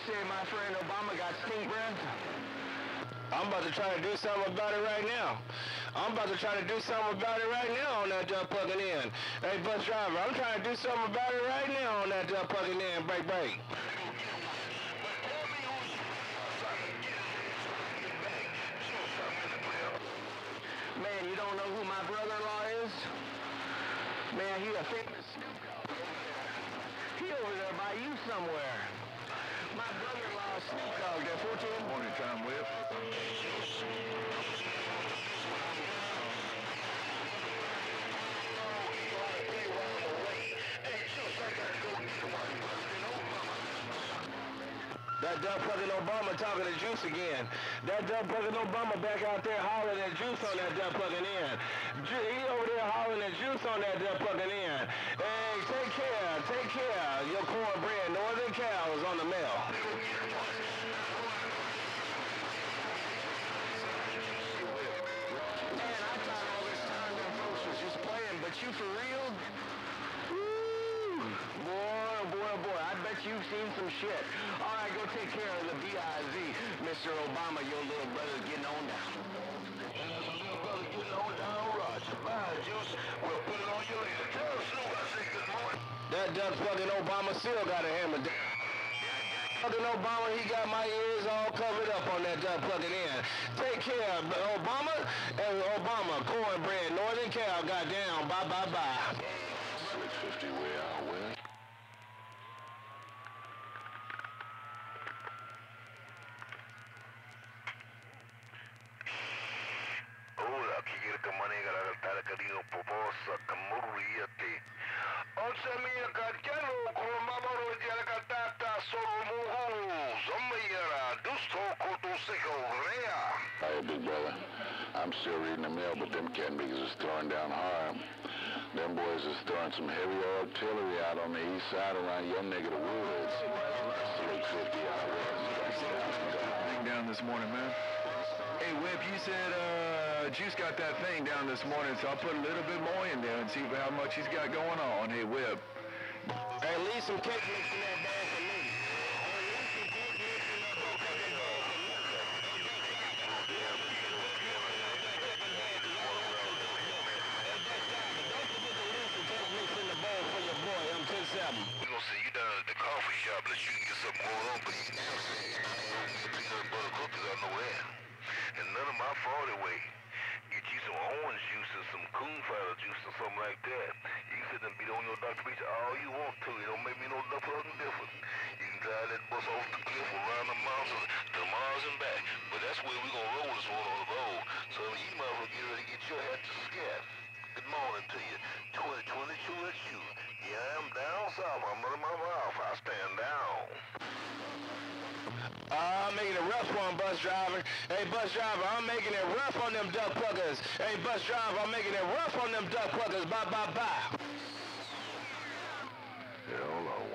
say my friend Obama got stink breath? I'm about to try to do something about it right now. I'm about to try to do something about it right now on that plugging in. Hey, bus driver, I'm trying to do something about it right now on that plugging in. Break, break. Man, you don't know who my brother-in-law is? Man, he a famous Snoop Dogg over there. He over there by you somewhere. My brother-in-law is Snoop Dogg there, 14. Morning time, Whip. That dumb fucking Obama talking to Juice again. That dumb fucking Obama back out there hollering at Juice on that dumb fucking in. He over there hollering at Juice on that dumb fucking in. Hey, take care. Your cornbread, Northern Cal is on the mail. Man, I thought all this time them folks was just playing, but you for real? Boy, I bet you've seen some shit. All right, go take care of the B.I.Z. Mr. Obama, your little brother's getting on down. Little brother getting on down, Roger. Bye, Juice. We'll put it on you later. Tell Snoop I say good morning. That dumb fucking Obama still got a hammer down. Fucking Obama, he got my ears all covered up on that dumb plugging in. Take care, Obama. Hey, Obama, cornbread, Northern Cal got down. Bye. 650 way out west. Hola, quiere que maneja la altar querido poposa, camurriete. Once mia carcelo, con mamoro di la catata, solo muhos, omiyara, dusto, koto, seko, rea. Hey, big brother. I'm still reading the mail, but them cat niggas is throwing down hard. Them boys is throwing some heavy artillery out on the east side around your neck of the woods. 350 out west. Down this morning, man. Hey, Whip, you said Juice got that thing down this morning, so I'll put a little bit more in there and see how much he's got going on. Hey, Whip. Hey, leave some cake mix in that bag for me. We gonna see you down at the coffee shop. Let's you get something going on, but you get peanut butter cookies out nowhere. And none of my fault anyway. Get you some orange juice or some coon fiber juice or something like that. You can sit and beat on your Dr. Beach all you want to. It don't make me no fucking difference. You can drive that bus off the cliff around the mountains to Mars and back. But that's where we gonna roll this one on the road. So you might as well get ready to get your hat to scab. Good morning to you. 2022 at you. Yeah, I'm down south. I'm running my mouth. I stand down. I'm making it rough on bus driver. Hey, bus driver, I'm making it rough on them duck pluggers. Hey, bus driver, I'm making it rough on them duck pluggers. Bye. Yeah, hold on.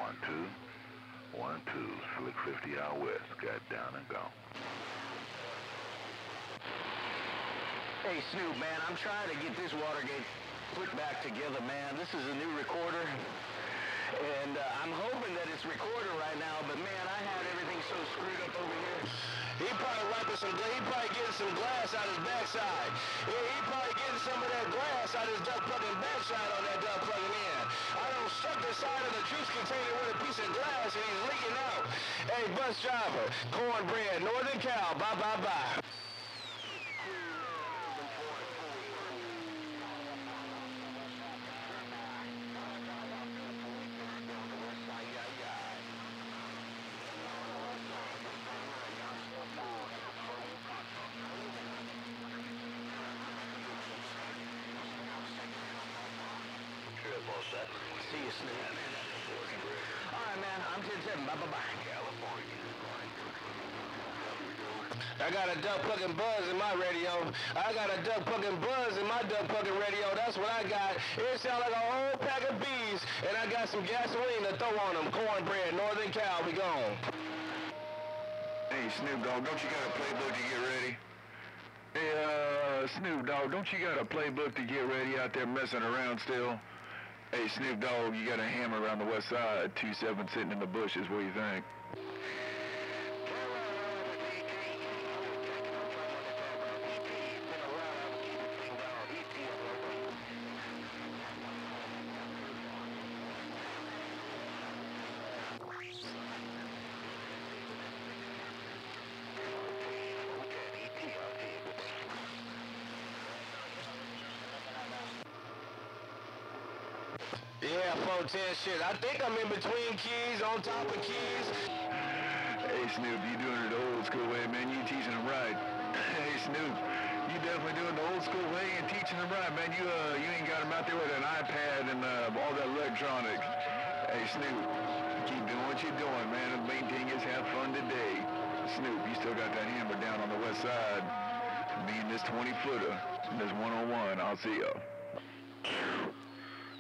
1, 2. Slick 50 out west. Got down and gone. Hey, Snoop, man, I'm trying to get this Watergate put back together, man. This is a new recorder, and I'm hoping that it's recording right now, but, man, I had everything so screwed up over here. He probably getting some glass out his backside. Yeah, he probably getting some of that glass out his duck plugging backside on that duck plugging in. I done stuck the side of the juice container with a piece of glass, and he's leaking out. Hey, bus driver, cornbread, Northern Cal, bye. See you, Snoop. All right, man, I'm 10-7. Bye. California. I got a duck plugging buzz in my radio. I got a duck plugging buzz in my duck plugging radio. That's what I got. It sounds like a whole pack of bees, and I got some gasoline to throw on them. Cornbread, Northern Cal, we gone. Hey, Snoop Dogg, don't you got a playbook to get ready? Hey, Snoop Dogg, don't you got a playbook to get ready out there messing around still? Hey, Snoop Dogg, you got a hammer around the west side, 2-7 sitting in the bushes. What do you think? Yeah, 410 shit. I think I'm in between keys, on top of keys. Hey, Snoop, you doing it the old school way, man. You teaching them right. Hey, Snoop, you definitely doing the old school way and teaching them right, man. You ain't got them out there with an iPad and all that electronics. Hey, Snoop, keep doing what you're doing, man. The main thing is have fun today. Snoop, you still got that hammer down on the west side. Me and this 20-footer, this one-on-one. I'll see ya.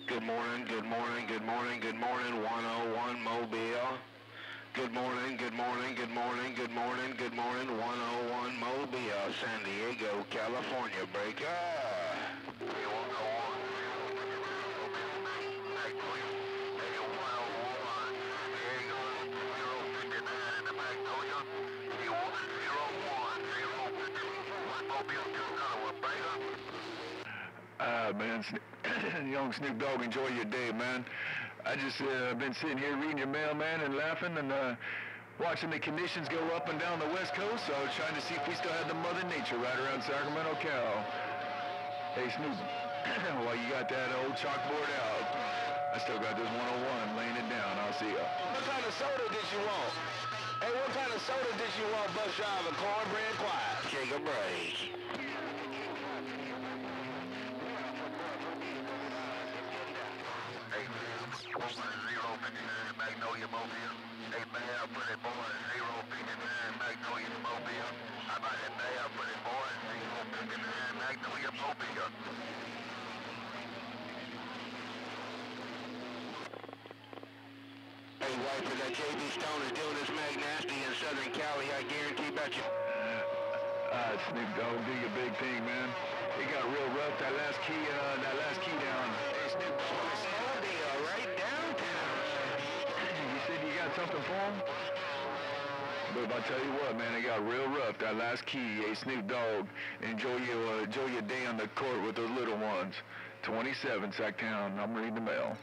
Good morning, good morning, good morning, good morning, 101 Mobile. Good morning, good morning, good morning, good morning, good morning, 101 Mobile, San Diego, California, breaker. Man, young Snoop Dogg, enjoy your day, man. I just been sitting here reading your mail, man, and laughing and watching the conditions go up and down the West Coast. So I was trying to see if we still had the Mother Nature right around Sacramento, Cal. Hey, Snoop, while you got that old chalkboard out, I still got this 101 laying it down. I'll see ya. What kind of soda did you want? Hey, what kind of soda did you want, bus driver? Cornbread quiet. Take a break. Magnolia Mobile. Hey, man, put it boy 059 Magnolia Mobile. How about that man, put it boy 059 Magnolia Mobile. Hey, wiper, that JB Stone is doing his mag nasty in Southern Cali, I guarantee about you. Snoop Dogg, do your big thing, man. It got real rough, that last key down. Hey, Snoop Dogg, Right downtown. you said you got something for him? But I'll tell you what, man, it got real rough, that last key. Hey, Snoop Dogg, enjoy your day on the court with those little ones. 27, Sacktown, I'm reading the mail.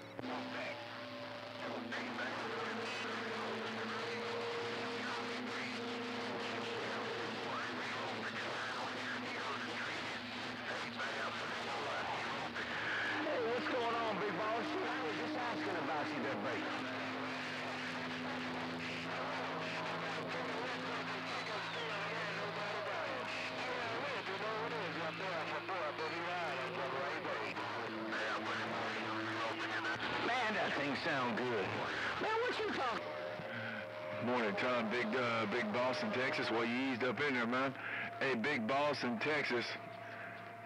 About you there, buddy. Man, that thing sound good. Man, what you talking? Morning, Tom. Big Boss in Texas. Well, you eased up in there, man. Hey, Big Boss in Texas.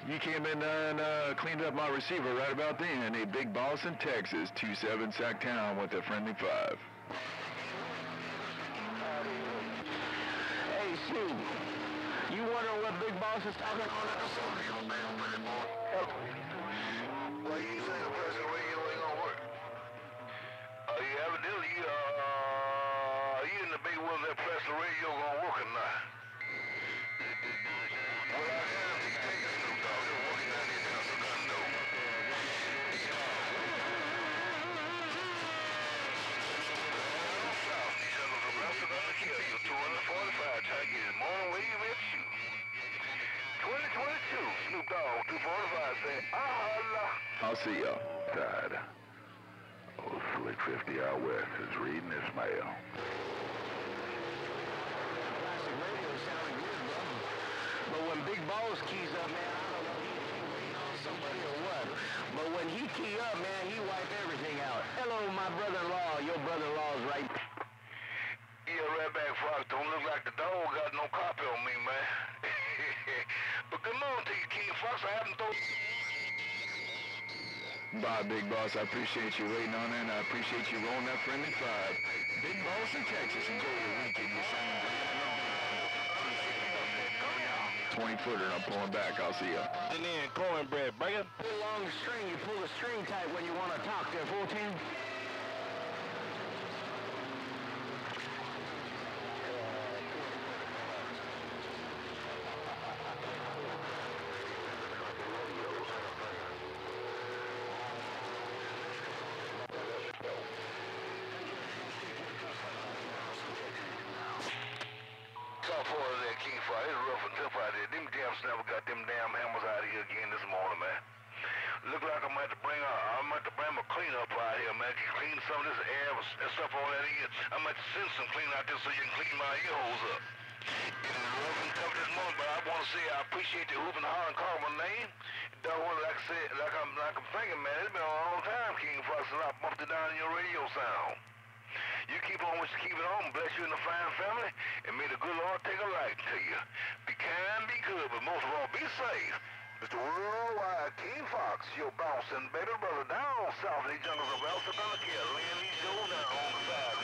You came in and cleaned up my receiver right about then. Hey, Big Boss in Texas, 27 Sacktown with a friendly 5. Hey, Snoop, you wondering what Big Boss is talking on? Well, you say the press the radio ain't gonna work. You evidently, you in the big one that press the radio gonna work or not? Well, I have to take it, Snoop Dogg. They're working down there down so I know. South, these fellows are bouncing on the kill. You're 245, trying to get his morning wave at you. 2022, Snoop Dogg, 245, say, Allah. I'll see y'all. Dad. Old Slick 50 out west is reading his mail. Classic radio sounding good, bro. But when Big Boss keys up, man, I don't know if he's waiting on somebody or what. But when he key up, man, he wipe everything out. Hello, my brother-in-law. Your brother-in-law's right. Yeah, Redback Fox, don't look like the dog got no copy on me, man. But good morning to you, King Fox. I haven't told Bye, Big Boss. I appreciate you waiting on it, and I appreciate you rolling that friendly 5. Big Boss in Texas. Enjoy your weekend. You sound good. 20-footer, and I'm pulling back. I'll see ya. And then cornbread, breaker. Pull along the string. You pull the string tight when you want to talk there, 14. Never got them damn hammers out of here again this morning, man. Look like I'm going to have to bring a clean man. Clean some of this air and stuff on that ear. I'm going to send some clean out there so you can clean my ear holes up. It is rough and tough this morning, but I want to say I appreciate the hooping, hollering, calling my name. Don't want like I said, like I'm thinking, man. It's been a long time, King Fox, and I bumped it down in your radio sound. You keep on what you keep it on. Bless you and the fine family, and may the good Lord take a light to you. Be kind, be good, but most of all, be safe. Mr. Worldwide King Fox, your bouncing baby brother down south in the jungles of Alabama, laying these shows down on the side.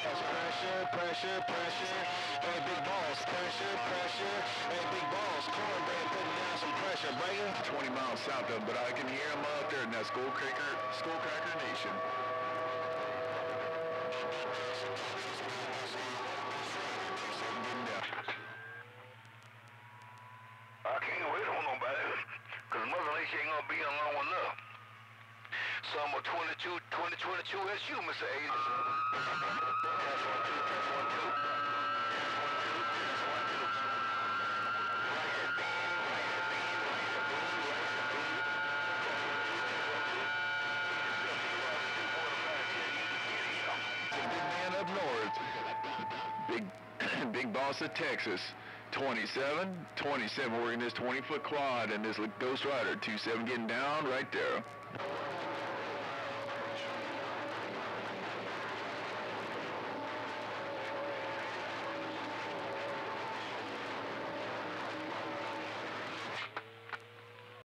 That's pressure, pressure, pressure. Hey, big balls, pressure, pressure. Hey, big balls, cornbread putting down some pressure, breaking. 20 miles south of them, but I can hear them out there in that Skullcracker Nation. I can't wait on nobody, because Mother Nature ain't going to be on long enough. Summer 2022, that's you, Mr. A. Test 1, 2, test 1, 2. Big man up north. Big boss of Texas. 27, working this 20-foot quad and this Ghost Rider. 27 getting down right there.